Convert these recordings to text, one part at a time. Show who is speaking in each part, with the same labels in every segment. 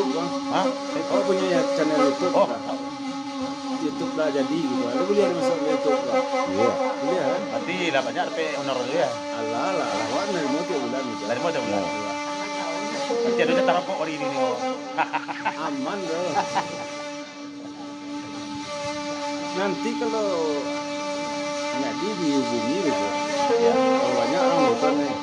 Speaker 1: YouTube bang.
Speaker 2: Hah?
Speaker 1: Oh punya ya channel YouTube.
Speaker 2: Oh,
Speaker 1: YouTube lah jadi gitu. Ada boleh ada masuk ke YouTube bang.
Speaker 2: iya.
Speaker 1: Boleh kan?
Speaker 2: Berarti lah banyak tapi honor dulu ya.
Speaker 1: Alah lah, lawan dari mau tiap bulan gitu.
Speaker 2: Dari mau tiap bulan. Berarti ada taruh kok ori ini nih.
Speaker 1: Aman loh. Nanti kalau jadi dihubungi gitu. Ya, kalau banyak orang nonton nih.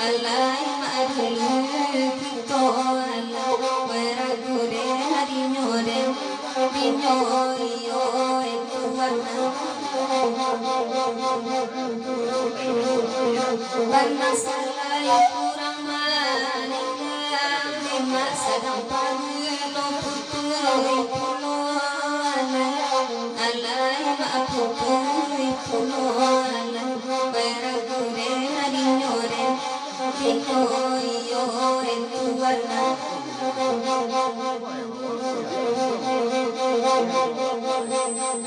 Speaker 3: Allah Banasalai kurang maningan lima sedang pagi lo putui puluhan alai ma putui puluhan beragure harinyore dinoyore tuwarna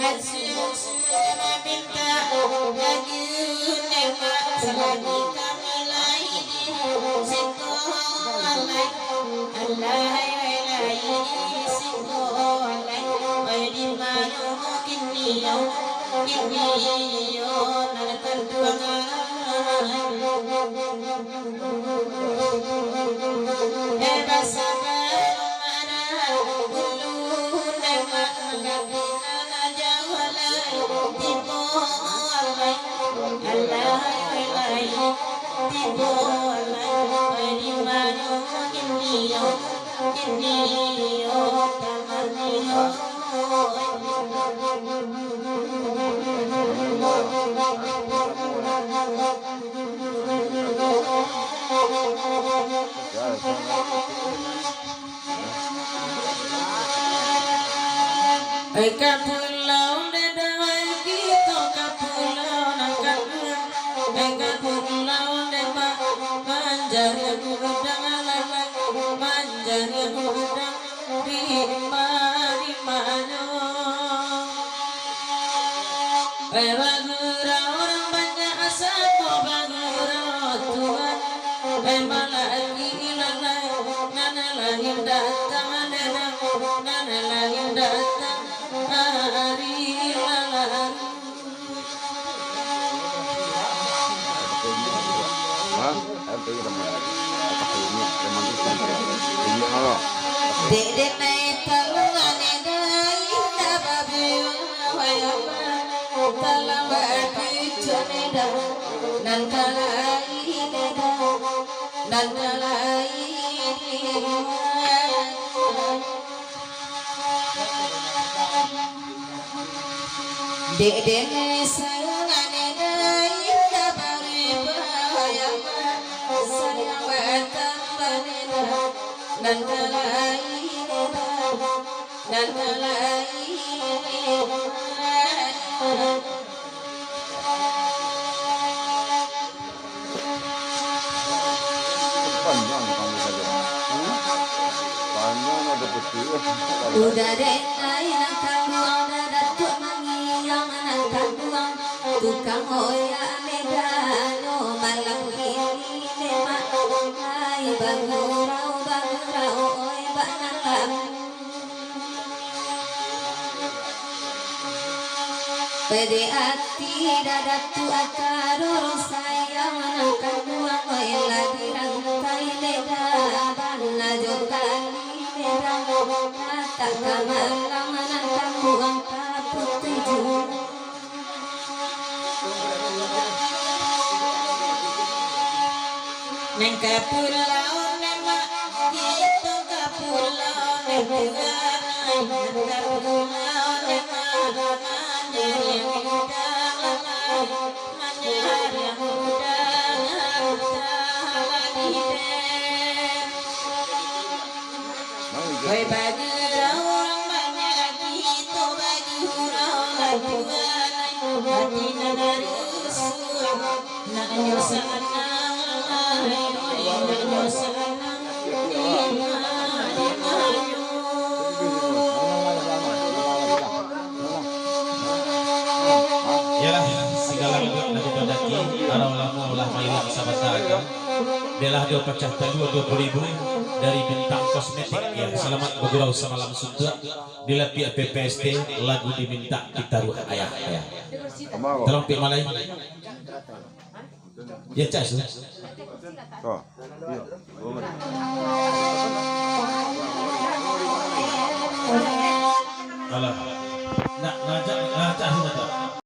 Speaker 3: Asyusuna minta lagune ma selagi kamalai di sekolah alai walai sekolah di mana kiniyo nalatan tuangan sabar mana ulu nama nabina jawalai tibo alai alai tibo alai di mana kiniyo tamaniyo Kapulau dedawai kita kapulau nangkat kapulau deba manjar gudang lalai manjar gudang di mana bagura orang banyak asal bagura Tuhan malagi lalai nana lahir datang nana lahir datang hari lalu Dede naik taluan edai nababi wayama talang berbicara neda nan kalai neda nan kalai Dede sayang edai nababi wayama sayang bertambah neda nan kalai nan kalai
Speaker 1: Panjang kamu saja. Panjang ada betul.
Speaker 3: Udah deh nangkang buang datuk mangiang nangkang buang tukang hoya medano malam ini memang hai bagurau oi banalam Pede hati dadatu akaro sayang nangkang buang oi lagi rantai leda bana jokali kata kamalang nangkang buang kaput tujuh neng kapulau nema gitu kapulau nema kapulau nema manjari yang muda manjari yang muda Oi bagi orang banyak gitu bagi orang Tuhan hati dari usul nak nyosana nak nyosana
Speaker 4: Yalah segala bentuk nanti todaki arah ulama ulah mailang sahabat dagang belah dia pecah kedua 20.000 dari bintang kosmetik ya. Selamat bergurau semalam sudah bila pihak PPST lagu diminta ditaruh ayah ya. Tolong pihak malai ya cas
Speaker 1: Oh, iya.
Speaker 4: Alah nak ngajak